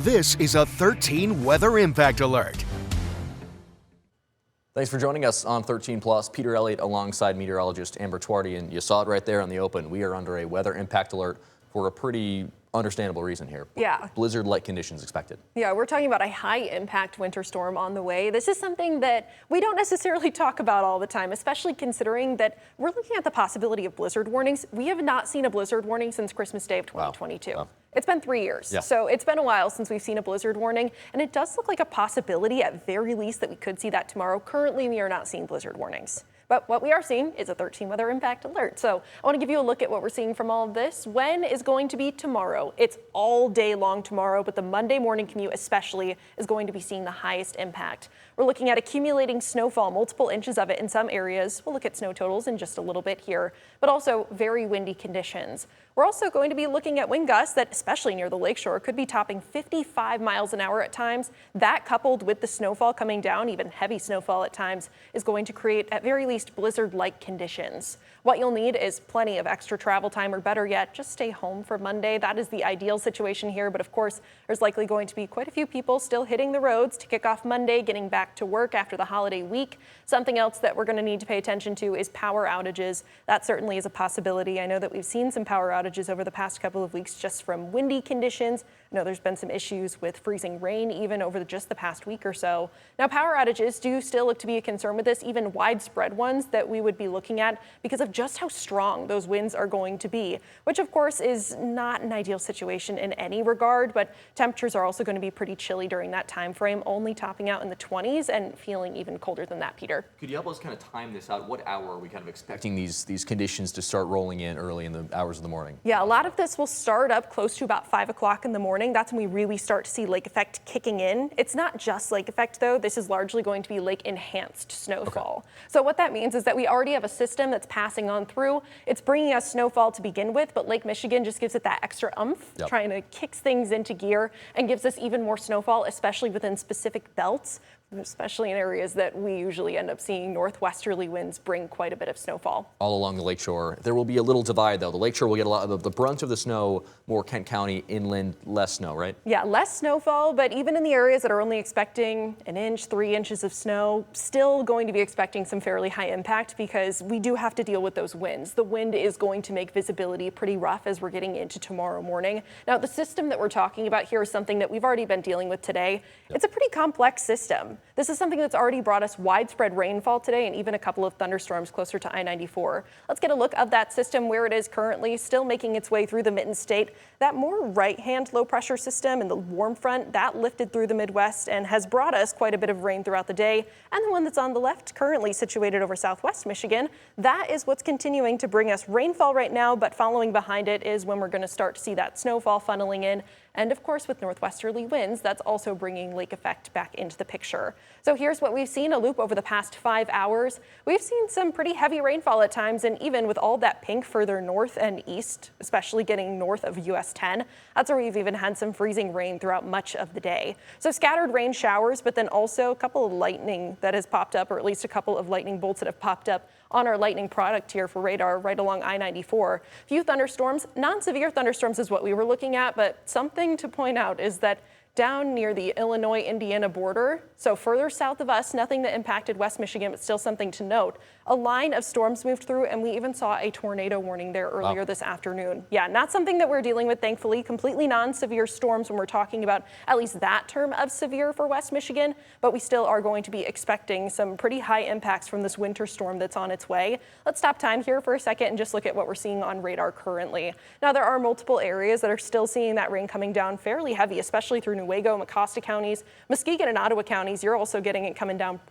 This is a 13 Weather Impact Alert. Thanks for joining us on 13 Plus. Peter Elliott alongside meteorologist Amber Twardy, and you saw it right there on the open. We are under a weather impact alert for a pretty understandable reason here. Yeah. Blizzard-like conditions expected. Yeah, we're talking about a high-impact winter storm on the way. This is something that we don't necessarily talk about all the time, especially considering that we're looking at the possibility of blizzard warnings. We have not seen a blizzard warning since Christmas Day of 2022. Wow. It's been 3 years, so it's been a while since we've seen a blizzard warning, and it does look like a possibility at very least that we could see that tomorrow. Currently, we are not seeing blizzard warnings. But what we are seeing is a 13 weather impact alert. So I want to give you a look at what we're seeing from all of this. When is going to be tomorrow? It's all day long tomorrow, but the Monday morning commute especially is going to be seeing the highest impact. We're looking at accumulating snowfall, multiple inches of it in some areas. We'll look at snow totals in just a little bit here, but also very windy conditions. We're also going to be looking at wind gusts that, especially near the lakeshore, could be topping 55 miles an hour at times. That, coupled with the snowfall coming down, even heavy snowfall at times, is going to create, at very least, blizzard-like conditions. What you'll need is plenty of extra travel time, or better yet, just stay home for Monday. That is the ideal situation here, but of course, there's likely going to be quite a few people still hitting the roads to kick off Monday, getting back to work after the holiday week. Something else that we're going to need to pay attention to is power outages. That certainly is a possibility. I know that we've seen some power outages over the past couple of weeks just from windy conditions. I know there's been some issues with freezing rain even over just the past week or so. Now, power outages do still look to be a concern with this, even widespread ones that we would be looking at because of just how strong those winds are going to be, which of course is not an ideal situation in any regard, but temperatures are also going to be pretty chilly during that time frame, only topping out in the 20s and feeling even colder than that, Peter. Could you help us kind of time this out? What hour are we kind of expecting these conditions to start rolling in early in the hours of the morning? Yeah, a lot of this will start up close to about 5 o'clock in the morning. That's when we really start to see lake effect kicking in. It's not just lake effect, though. This is largely going to be lake enhanced snowfall. Okay. So what that means is that we already have a system that's passing on through. It's bringing us snowfall to begin with, but Lake Michigan just gives it that extra oomph, trying to kick things into gear and gives us even more snowfall, especially within specific belts, especially in areas that we usually end up seeing northwesterly winds bring quite a bit of snowfall. All along the lakeshore. There will be a little divide, though. The lakeshore will get a lot of the brunt of the snow, more Kent County, inland, less snow, right? Yeah, less snowfall, but even in the areas that are only expecting an inch, 3 inches of snow, still going to be expecting some fairly high impact because we do have to deal with those winds. The wind is going to make visibility pretty rough as we're getting into tomorrow morning. Now, the system that we're talking about here is something that we've already been dealing with today. It's a pretty complex system. This is something that's already brought us widespread rainfall today and even a couple of thunderstorms closer to I-94. Let's get a look of that system where it is currently, still making its way through the Mitten State. That more right-hand low-pressure system and the warm front, that lifted through the Midwest and has brought us quite a bit of rain throughout the day. And the one that's on the left, currently situated over southwest Michigan, that is what's continuing to bring us rainfall right now, but following behind it is when we're going to start to see that snowfall funneling in. And of course, with northwesterly winds, that's also bringing lake effect back into the picture. So here's what we've seen, a loop over the past 5 hours. We've seen some pretty heavy rainfall at times, and even with all that pink further north and east, especially getting north of US 10, that's where we've even had some freezing rain throughout much of the day. So scattered rain showers, but then also a couple of lightning that has popped up, or at least a couple of lightning bolts that have popped up on our lightning product here for radar right along I-94. Few thunderstorms, non-severe thunderstorms is what we were looking at, but something to point out is that down near the Illinois-Indiana border, so further south of us, nothing that impacted West Michigan, but still something to note. A line of storms moved through, and we even saw a tornado warning there earlier this afternoon. Yeah, not something that we're dealing with, thankfully. Completely non-severe storms when we're talking about at least that term of severe for West Michigan, but we still are going to be expecting some pretty high impacts from this winter storm that's on its way. Let's stop time here for a second and just look at what we're seeing on radar currently. Now, there are multiple areas that are still seeing that rain coming down fairly heavy, especially through Newaygo, Mecosta counties, Muskegon and Ottawa counties. You're also getting it coming down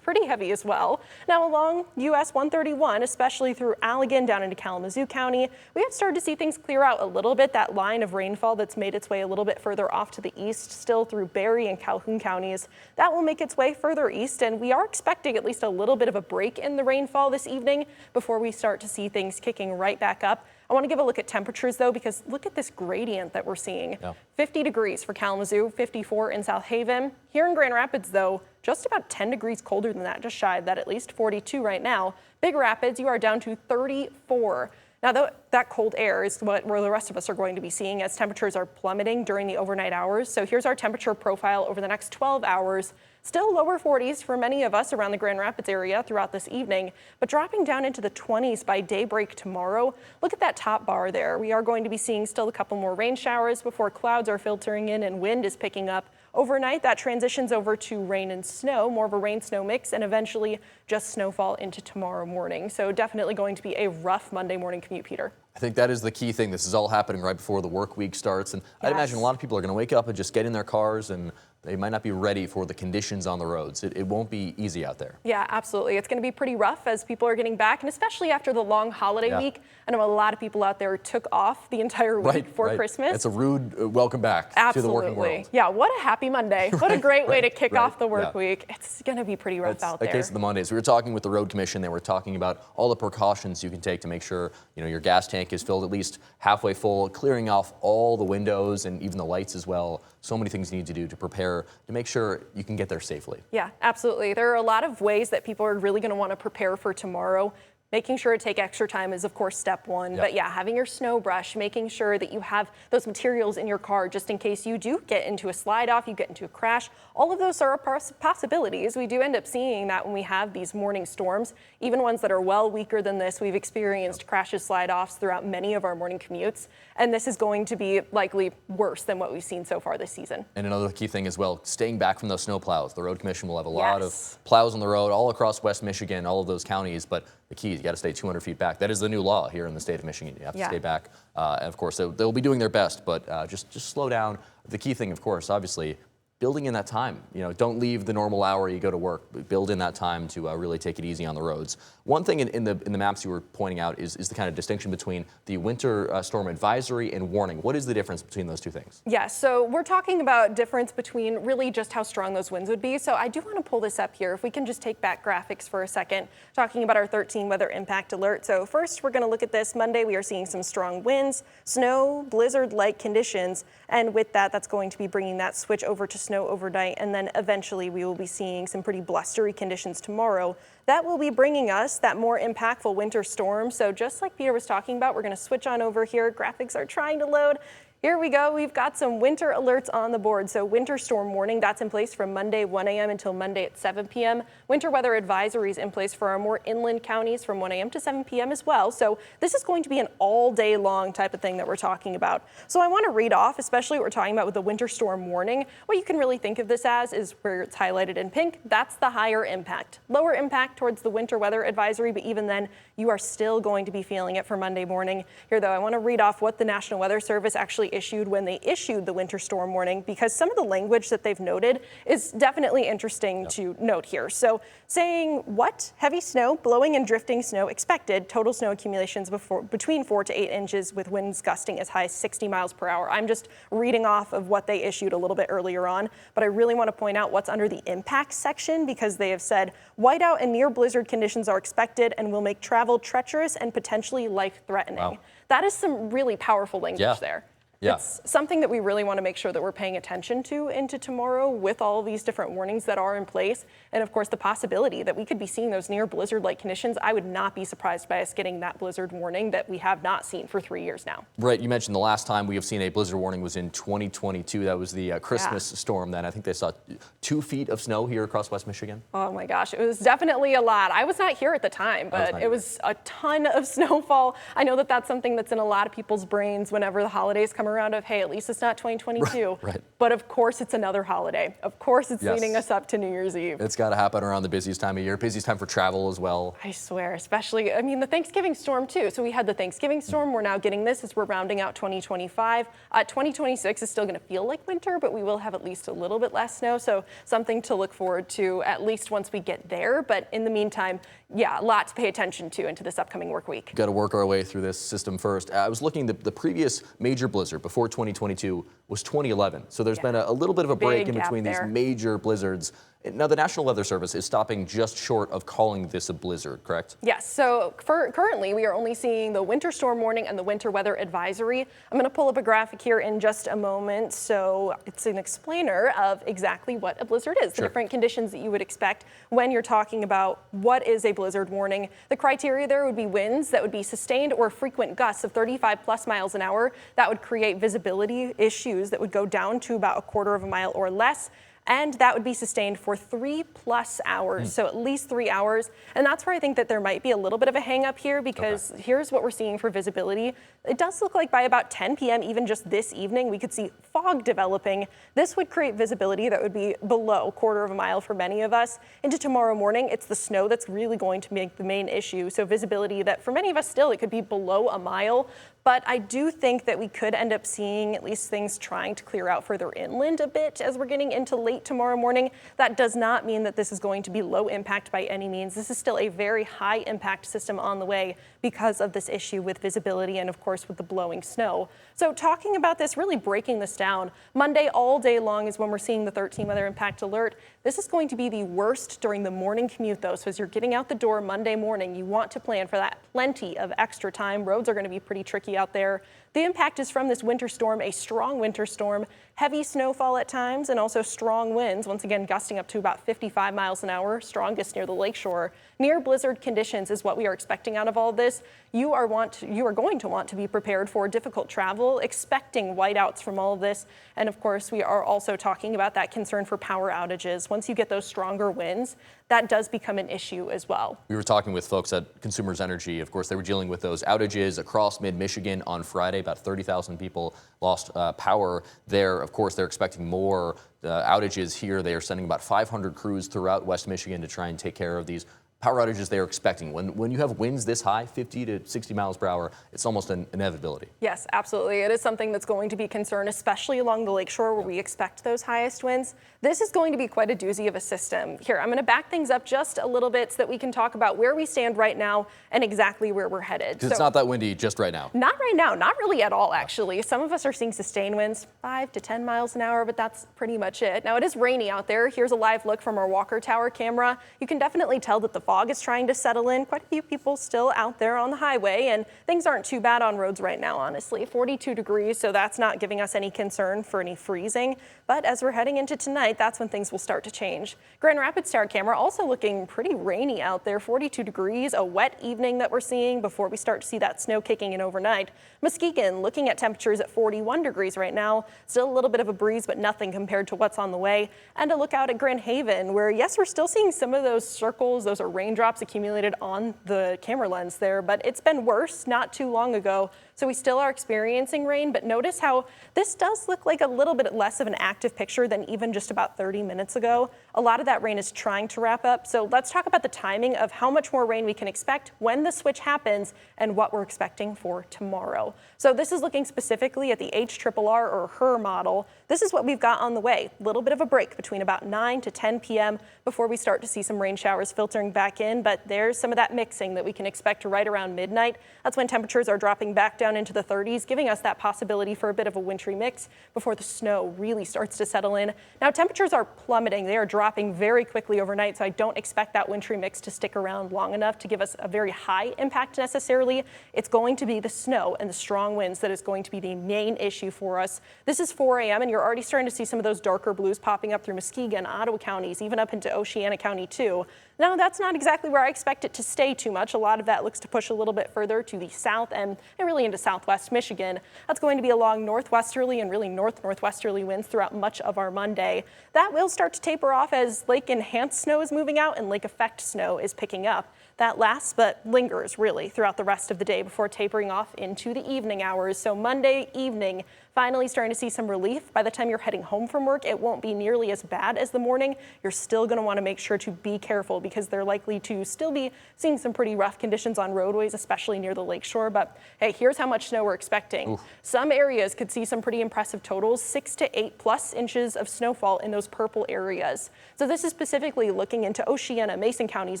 pretty heavy as well. Now, along US 131, especially through Allegan down into Kalamazoo County, we have started to see things clear out a little bit. That line of rainfall that's made its way a little bit further off to the east, still through Barry and Calhoun counties, that will make its way further east, and we are expecting at least a little bit of a break in the rainfall this evening before we start to see things kicking right back up. I want to give a look at temperatures, though, because look at this gradient that we're seeing. 50 degrees for Kalamazoo, 54 in South Haven. Here in Grand Rapids, though, just about 10 degrees colder than that, just shy of that, at least 42 right now. Big Rapids, you are down to 34. Now, though, that cold air is what the rest of us are going to be seeing as temperatures are plummeting during the overnight hours. So here's our temperature profile over the next 12 hours. Still lower 40s for many of us around the Grand Rapids area throughout this evening, but dropping down into the 20s by daybreak tomorrow. Look at that top bar there. We are going to be seeing still a couple more rain showers before clouds are filtering in and wind is picking up. Overnight, that transitions over to rain and snow, more of a rain-snow mix, and eventually just snowfall into tomorrow morning. So definitely going to be a rough Monday morning commute, Peter. I think that is the key thing. This is all happening right before the work week starts. And I'd imagine a lot of people are going to wake up and just get in their cars, and they might not be ready for the conditions on the roads. It won't be easy out there. Yeah, absolutely. It's going to be pretty rough as people are getting back, and especially after the long holiday week. I know a lot of people out there took off the entire week for Christmas. It's a rude welcome back to the working world. Yeah, what a happy Monday. What a great way to kick off the work week. It's going to be pretty rough out there. The case of the Mondays. We were talking with the Road Commission. They were talking about all the precautions you can take to make sure your gas tank is filled at least halfway full, clearing off all the windows and even the lights as well. So many things you need to do to prepare to make sure you can get there safely. Yeah, absolutely. There are a lot of ways that people are really going to want to prepare for tomorrow. Making sure to take extra time is, of course, step one. But yeah, having your snow brush, making sure that you have those materials in your car just in case you do get into a slide off, you get into a crash. All of those are possibilities. We do end up seeing that when we have these morning storms, even ones that are well weaker than this. We've experienced crashes, slide offs throughout many of our morning commutes. And this is going to be likely worse than what we've seen so far this season. And another key thing as well, staying back from those snow plows. The Road Commission will have a lot of plows on the road all across West Michigan, all of those counties. But the key is you got to stay 200 feet back. That is the new law here in the state of Michigan. You have to stay back. And of course, they'll be doing their best, but just slow down. The key thing, of course, obviously, building in that time. Don't leave the normal hour you go to work. Build in that time to really take it easy on the roads. One thing in the maps you were pointing out is the kind of distinction between the winter storm advisory and warning. What is the difference between those two things? Yeah, so we're talking about difference between really just how strong those winds would be. So I do want to pull this up here. If we can just take back graphics for a second, talking about our 13 weather impact alert. So first, we're going to look at this Monday. We are seeing some strong winds, snow, blizzard-like conditions. And with that, that's going to be bringing that switch over to snow overnight, and then eventually we will be seeing some pretty blustery conditions tomorrow. That will be bringing us that more impactful winter storm. So just like Peter was talking about, we're going to switch on over here. Graphics are trying to load. Here we go. We've got some winter alerts on the board. So winter storm warning, that's in place from Monday 1 a.m. until Monday at 7 p.m. Winter weather advisories in place for our more inland counties from 1 a.m. to 7 p.m. as well. So this is going to be an all day long type of thing that we're talking about. So I want to read off, especially what we're talking about with the winter storm warning. What you can really think of this as is where it's highlighted in pink. That's the higher impact. Lower impact towards the winter weather advisory, but even then you are still going to be feeling it for Monday morning. Here though, I want to read off what the National Weather Service actually issued when they issued the winter storm warning, because some of the language that they've noted is definitely interesting to note here. So saying what? Heavy snow, blowing and drifting snow expected, total snow accumulations between 4 to 8 inches with winds gusting as high as 60 miles per hour. I'm just reading off of what they issued a little bit earlier on, but I really want to point out what's under the impact section, because they have said whiteout and near blizzard conditions are expected and will make travel treacherous and potentially life-threatening. Wow. That is some really powerful language there. Yeah. It's something that we really want to make sure that we're paying attention to into tomorrow with all of these different warnings that are in place. And of course, the possibility that we could be seeing those near blizzard-like conditions. I would not be surprised by us getting that blizzard warning that we have not seen for 3 years now. Right. You mentioned the last time we have seen a blizzard warning was in 2022. That was the Christmas storm then. I think they saw 2 feet of snow here across West Michigan. Oh my gosh, it was definitely a lot. I was not here at the time, but it was a ton of snowfall. I know that that's something that's in a lot of people's brains whenever the holidays come around of, hey, at least it's not 2022. Right. But of course it's another holiday. Of course it's leading us up to New Year's Eve. It's got to happen around the busiest time of year, busiest time for travel as well. I swear, especially, I mean, the Thanksgiving storm too. So we had the Thanksgiving storm. We're now getting this as we're rounding out 2025. 2026 is still going to feel like winter, but we will have at least a little bit less snow. So something to look forward to at least once we get there. But in the meantime, yeah, a lot to pay attention to into this upcoming work week. Got to work our way through this system first. I was looking, the previous major blizzard before 2022 was 2011. So there's been a little bit of a break in between these major blizzards. Now, the National Weather Service is stopping just short of calling this a blizzard, correct? Yes. So currently, we are only seeing the winter storm warning and the winter weather advisory. I'm going to pull up a graphic here in just a moment. So it's an explainer of exactly what a blizzard is, the different conditions that you would expect when you're talking about what is a blizzard warning. The criteria there would be winds that would be sustained or frequent gusts of 35 plus miles an hour. That would create visibility issues that would go down to about a quarter of a mile or less. And that would be sustained for 3+ hours, so at least 3 hours. And that's where I think that there might be a little bit of a hang up here, because here's what we're seeing for visibility. It does look like by about 10 p.m., even just this evening, we could see fog developing. This would create visibility that would be below a quarter of a mile for many of us. Into tomorrow morning, it's the snow that's really going to make the main issue. So visibility that for many of us still, it could be below a mile. But I do think that we could end up seeing at least things trying to clear out further inland a bit as we're getting into late tomorrow morning. That does not mean that this is going to be low impact by any means. This is still a very high impact system on the way because of this issue with visibility and, of course, with the blowing snow. So talking about this, really breaking this down, Monday all day long is when we're seeing the 13 weather impact alert. This is going to be the worst during the morning commute, though. So as you're getting out the door Monday morning, you want to plan for that plenty of extra time. Roads are going to be pretty tricky out there. The impact is from this winter storm, a strong winter storm, heavy snowfall at times, and also strong winds, once again gusting up to about 55 miles an hour, strongest near the lakeshore. Near blizzard conditions is what we are expecting out of all this. You are going to want to be prepared for difficult travel, expecting whiteouts from all of this. And of course, we are also talking about that concern for power outages. Once you get those stronger winds, that does become an issue as well. We were talking with folks at Consumers Energy. Of course, they were dealing with those outages across mid-Michigan on Friday. About 30,000 people lost power there. Of course, they're expecting more outages here. They are sending about 500 crews throughout West Michigan to try and take care of these power outages they are expecting. When you have winds this high, 50 to 60 miles per hour, it's almost an inevitability. Yes, absolutely. It is something that's going to be a concern, especially along the lakeshore where we expect those highest winds. This is going to be quite a doozy of a system. Here, I'm going to back things up just a little bit so that we can talk about where we stand right now and exactly where we're headed. Because it's not that windy just right now. Not right now, not really at all, actually. Some of us are seeing sustained winds, 5 to 10 miles an hour, but that's pretty much it. Now, it is rainy out there. Here's a live look from our Walker Tower camera. You can definitely tell that the fog is trying to settle in. Quite a few people still out there on the highway, and things aren't too bad on roads right now, honestly. 42 degrees, so that's not giving us any concern for any freezing. But as we're heading into tonight, that's when things will start to change. Grand Rapids Tower camera also looking pretty rainy out there. 42 degrees, a wet evening that we're seeing before we start to see that snow kicking in overnight. Muskegon looking at temperatures at 41 degrees right now. Still a little bit of a breeze, but nothing compared to what's on the way. And a look out at Grand Haven, where yes, we're still seeing some of those circles. Those are raindrops accumulated on the camera lens there, but it's been worse not too long ago. So we still are experiencing rain, but notice how this does look like a little bit less of an active picture than even just about 30 minutes ago. A lot of that rain is trying to wrap up. So let's talk about the timing of how much more rain we can expect when the switch happens and what we're expecting for tomorrow. So this is looking specifically at the HRRR or HRRR model. This is what we've got on the way. A little bit of a break between about 9 to 10 p.m. before we start to see some rain showers filtering back in, but there's some of that mixing that we can expect right around midnight. That's when temperatures are dropping back down into the 30s, giving us that possibility for a bit of a wintry mix before the snow really starts to settle in. Now, temperatures are plummeting. They are dropping very quickly overnight, so I don't expect that wintry mix to stick around long enough to give us a very high impact necessarily. It's going to be the snow and the strong winds that is going to be the main issue for us. This is 4 a.m., and you're already starting to see some of those darker blues popping up through Muskegon, Ottawa counties, even up into Oceana County too. Now, that's not exactly where I expect it to stay too much. A lot of that looks to push a little bit further to the south and really into southwest Michigan. That's going to be along northwesterly and really northwesterly winds throughout much of our Monday. That will start to taper off as lake enhanced snow is moving out and lake effect snow is picking up. That lasts but lingers really throughout the rest of the day before tapering off into the evening hours. So Monday evening, finally starting to see some relief. By the time you're heading home from work, it won't be nearly as bad as the morning. You're still going to want to make sure to be careful because they're likely to still be seeing some pretty rough conditions on roadways, especially near the lakeshore. But hey, here's how much snow we're expecting. Oof. Some areas could see some pretty impressive totals, 6 to 8+ inches of snowfall in those purple areas. So this is specifically looking into Oceana, Mason counties,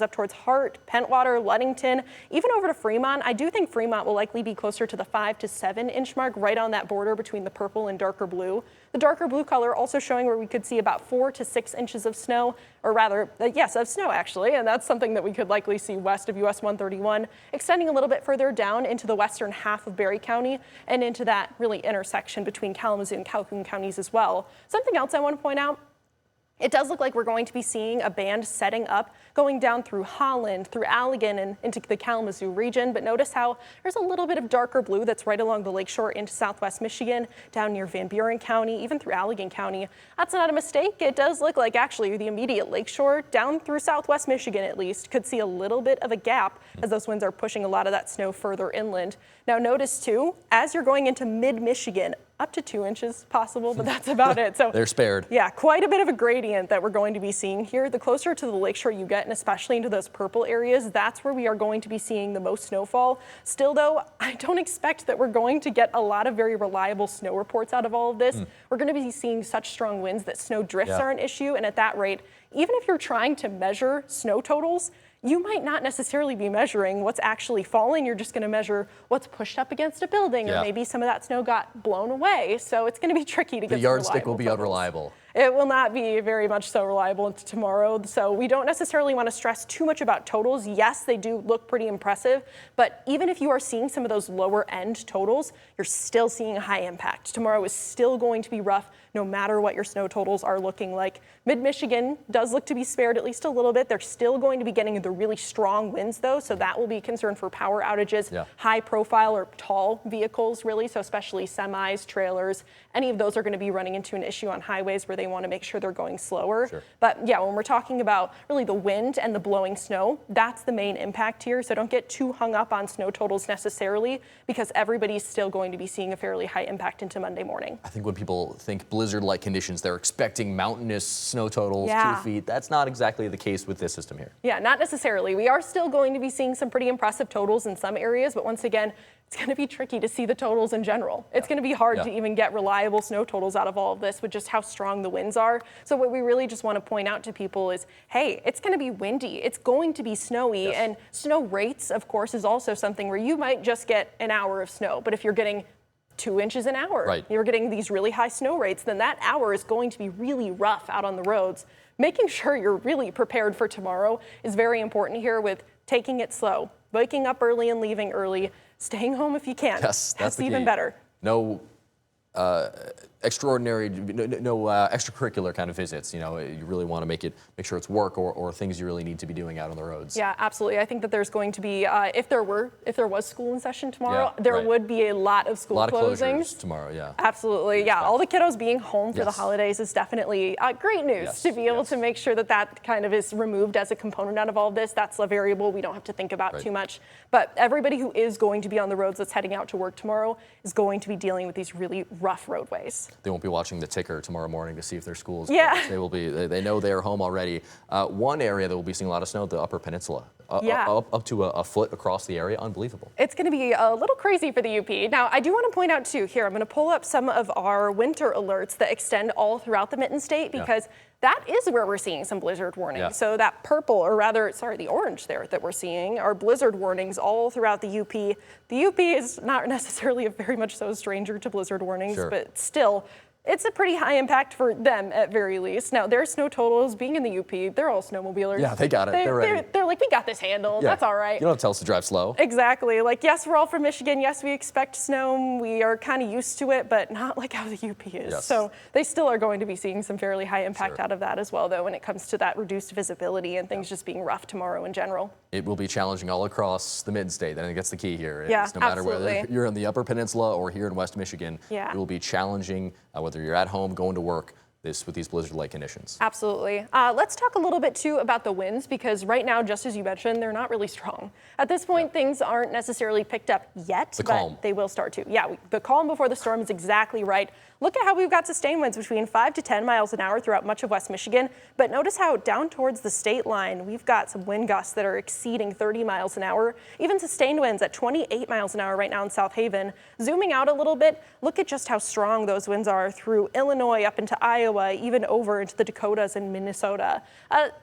up towards Hart, Pentwater, Ludington, even over to Fremont. I do think Fremont will likely be closer to the 5 to 7 inch mark, right on that border between the the purple and darker blue. The darker blue color also showing where we could see about 4 to 6 inches of snow, or rather, yes, of snow actually, and that's something that we could likely see west of US 131, extending a little bit further down into the western half of Berry County and into that really intersection between Kalamazoo and Calhoun counties as well. Something else I want to point out, it does look like we're going to be seeing a band setting up, going down through Holland, through Allegan, and into the Kalamazoo region. But notice how there's a little bit of darker blue that's right along the lakeshore into southwest Michigan, down near Van Buren County, even through Allegan County. That's not a mistake. It does look like actually the immediate lakeshore, down through southwest Michigan at least, could see a little bit of a gap as those winds are pushing a lot of that snow further inland. Now notice too, as you're going into mid-Michigan, up to 2 inches possible, but that's about it. So they're spared. Yeah, quite a bit of a gradient that we're going to be seeing here. The closer to the lakeshore you get, and especially into those purple areas, that's where we are going to be seeing the most snowfall. Still though, I don't expect that we're going to get a lot of very reliable snow reports out of all of this. We're going to be seeing such strong winds that snow drifts are an issue, and at that rate, even if you're trying to measure snow totals, you might not necessarily be measuring what's actually falling. You're just going to measure what's pushed up against a building, or maybe some of that snow got blown away. So it's going to be tricky to get the yardstick will be unreliable. It will not be very much so reliable tomorrow. So we don't necessarily want to stress too much about totals. Yes, they do look pretty impressive, but even if you are seeing some of those lower end totals, you're still seeing a high impact. Tomorrow is still going to be rough, no matter what your snow totals are looking like. Mid-Michigan does look to be spared at least a little bit. They're still going to be getting the really strong winds though, so that will be a concern for power outages, high profile or tall vehicles really, so especially semis, trailers, any of those are going to be running into an issue on highways where they want to make sure they're going slower. But yeah, when we're talking about really the wind and the blowing snow, that's the main impact here. So don't get too hung up on snow totals necessarily, because everybody's still going to be seeing a fairly high impact into Monday morning. I think when people think blizzard-like conditions, they're expecting mountainous snow totals, 2 feet. That's not exactly the case with this system here. Yeah, not necessarily. We are still going to be seeing some pretty impressive totals in some areas, but once again, it's going to be tricky to see the totals in general. It's going to be hard to even get reliable snow totals out of all of this with just how strong the winds are. So what we really just want to point out to people is, hey, it's going to be windy. It's going to be snowy. And snow rates, of course, is also something where you might just get an hour of snow. But if you're getting 2 inches an hour, you're getting these really high snow rates, then that hour is going to be really rough out on the roads. Making sure you're really prepared for tomorrow is very important here with taking it slow, waking up early and leaving early, staying home if you can. Yes, that's even key. better. No extracurricular kind of visits. You know, you really want to make sure it's work or things you really need to be doing out on the roads. Yeah, absolutely. I think that there's going to be, if there was school in session tomorrow, there would be a lot of school closings tomorrow. Absolutely. Yeah, all the kiddos being home for the holidays is definitely great news to be able to make sure that that kind of is removed as a component out of all of this. That's a variable we don't have to think about too much. But everybody who is going to be on the roads that's heading out to work tomorrow is going to be dealing with these really rough roadways. They won't be watching the ticker tomorrow morning to see if their school's closed. They will be. They know they're home already. One area that will be seeing a lot of snow, the Upper Peninsula. Up to a foot across the area. Unbelievable. It's going to be a little crazy for the UP. Now, I do want to point out too, here, I'm going to pull up some of our winter alerts that extend all throughout the Mitten State, because that is where we're seeing some blizzard warnings. So that purple, or rather, sorry, the orange there that we're seeing are blizzard warnings all throughout the UP. The UP is not necessarily a very much so stranger to blizzard warnings, but still, it's a pretty high impact for them at very least. Now, their snow totals, being in the UP, they're all snowmobilers. Yeah, they got it. They're ready. They're like, we got this handled. That's all right. You don't have to tell us to drive slow. Exactly. Like, yes, we're all from Michigan. Yes, we expect snow. We are kind of used to it, but not like how the UP is. So they still are going to be seeing some fairly high impact out of that as well, though, when it comes to that reduced visibility and things just being rough tomorrow in general. It will be challenging all across the Mid-State. I think that's the key here. No matter whether you're in the Upper Peninsula or here in West Michigan, it will be challenging whether you're at home, going to work, with these blizzard-like conditions. Absolutely. Let's talk a little bit too about the winds, because right now, just as you mentioned, they're not really strong. At this point, things aren't necessarily picked up yet, but they will start to. Yeah, the calm before the storm is exactly right. look at how we've got sustained winds between 5 to 10 miles an hour throughout much of West Michigan. But notice how down towards the state line, we've got some wind gusts that are exceeding 30 miles an hour, even sustained winds at 28 miles an hour right now in South Haven. Zooming out a little bit, look at just how strong those winds are through Illinois, up into Iowa, even over into the Dakotas and Minnesota.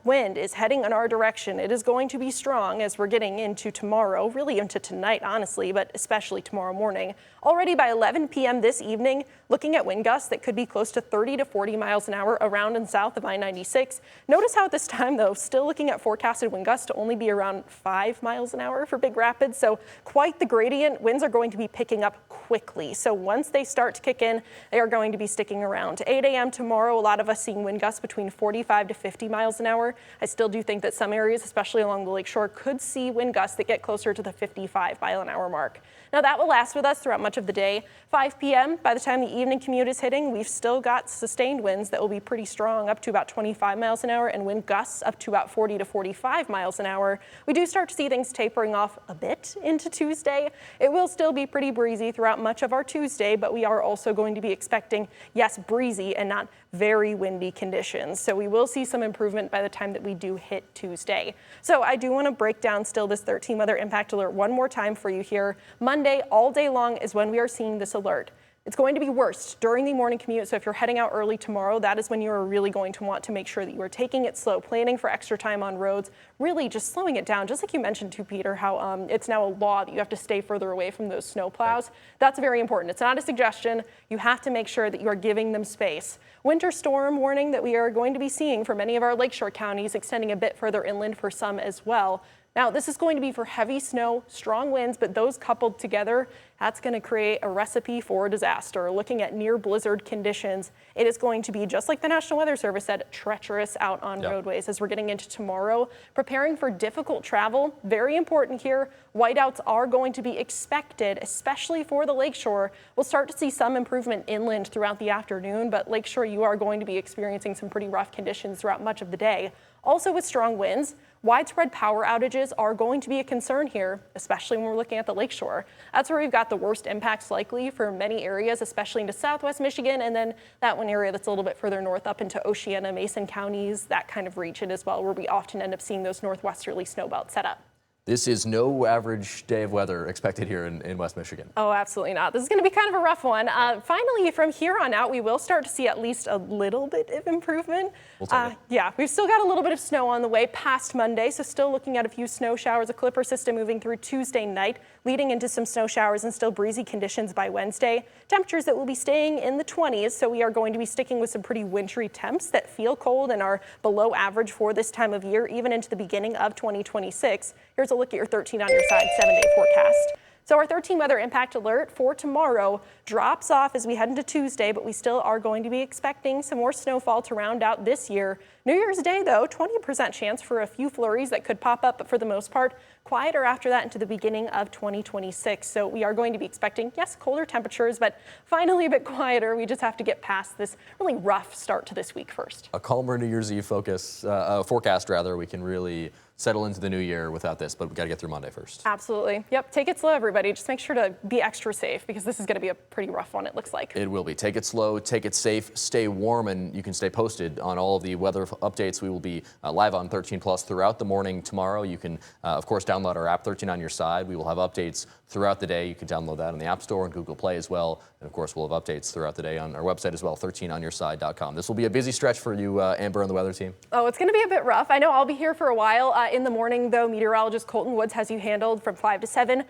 Wind is heading in our direction. It is going to be strong as we're getting into tomorrow, really into tonight, honestly, but especially tomorrow morning. Already by 11 p.m. this evening, looking at wind gusts that could be close to 30 to 40 miles an hour around and south of I-96. Notice how at this time, though, still looking at forecasted wind gusts to only be around 5 miles an hour for Big Rapids. So quite the gradient. Winds are going to be picking up quickly. So once they start to kick in, they are going to be sticking around. 8 a.m. tomorrow, a lot of us seeing wind gusts between 45 to 50 miles an hour. I still do think that some areas, especially along the lakeshore, could see wind gusts that get closer to the 55 mile an hour mark. Now that will last with us throughout much of the day. 5 p.m., by the time the evening commute is hitting, we've still got sustained winds that will be pretty strong, up to about 25 miles an hour, and wind gusts up to about 40 to 45 miles an hour. We do start to see things tapering off a bit into Tuesday. It will still be pretty breezy throughout much of our Tuesday, but we are also going to be expecting, yes, breezy and not very windy conditions. So we will see some improvement by the time that we do hit Tuesday. So I do want to break down still this 13 weather impact alert one more time for you here. Monday, all day long is when we are seeing this alert. It's going to be worst during the morning commute, so if you're heading out early tomorrow, that is when you are really going to want to make sure that you are taking it slow, planning for extra time on roads, really just slowing it down. Just like you mentioned too, Peter, how it's now a law that you have to stay further away from those snow plows. That's very important. It's not a suggestion. You have to make sure that you are giving them space. Winter storm warning that we are going to be seeing for many of our lakeshore counties, extending a bit further inland for some as well. Now, this is going to be for heavy snow, strong winds, but those coupled together, that's going to create a recipe for disaster. Looking at near blizzard conditions, it is going to be, just like the National Weather Service said, treacherous out on roadways as we're getting into tomorrow. Preparing for difficult travel, very important here. Whiteouts are going to be expected, especially for the lakeshore. We'll start to see some improvement inland throughout the afternoon, but lakeshore, you are going to be experiencing some pretty rough conditions throughout much of the day. Also with strong winds, widespread power outages are going to be a concern here, especially when we're looking at the lakeshore. That's where we've got the worst impacts likely for many areas, especially into southwest Michigan, and then that one area that's a little bit further north up into Oceana, Mason counties, that kind of region as well, where we often end up seeing those northwesterly snow belts set up. This is no average day of weather expected here in West Michigan. Oh, absolutely not. This is going to be kind of a rough one. Finally, from here on out, we will start to see at least a little bit of improvement. We'll take it. Yeah, we've still got a little bit of snow on the way past Monday, so still looking at a few snow showers, a clipper system moving through Tuesday night, leading into some snow showers and still breezy conditions by Wednesday. Temperatures that will be staying in the 20s, so we are going to be sticking with some pretty wintry temps that feel cold and are below average for this time of year, even into the beginning of 2026. Here's a look at your 13 on your side 7-day forecast. So our 13 weather impact alert for tomorrow drops off as we head into Tuesday, but we still are going to be expecting some more snowfall to round out this year. New Year's Day, though, 20% chance for a few flurries that could pop up, but for the most part, quieter after that into the beginning of 2026. So we are going to be expecting, yes, colder temperatures, but finally a bit quieter. We just have to get past this really rough start to this week first. A calmer New Year's Eve forecast, we can really settle into the new year without this, but we got to get through Monday first. Absolutely. Yep. Take it slow, everybody. Just make sure to be extra safe because this is going to be a pretty rough one, it looks like. It will be. Take it slow, take it safe, stay warm, and you can stay posted on all of the weather updates. We will be live on 13 Plus throughout the morning tomorrow. You can, of course, download our app 13 on your side. We will have updates throughout the day. You can download that on the App Store and Google Play as well. And of course, we'll have updates throughout the day on our website as well, 13onyourside.com. This will be a busy stretch for you, Amber, and the weather team. Oh, it's going to be a bit rough. I know I'll be here for a while. In the morning, though, meteorologist Colton Woods has you handled from 5 to 7.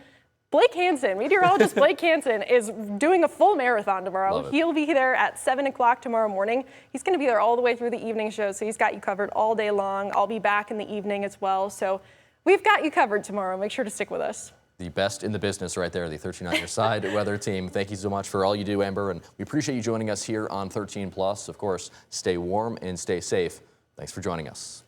Blake Hansen, meteorologist Blake Hansen, is doing a full marathon tomorrow. He'll be there at 7 o'clock tomorrow morning. He's going to be there all the way through the evening show, so he's got you covered all day long. I'll be back in the evening as well, so we've got you covered tomorrow. Make sure to stick with us. The best in the business right there, the 13 on your side weather team. Thank you so much for all you do, Amber, and we appreciate you joining us here on 13 Plus. Of course, stay warm and stay safe. Thanks for joining us.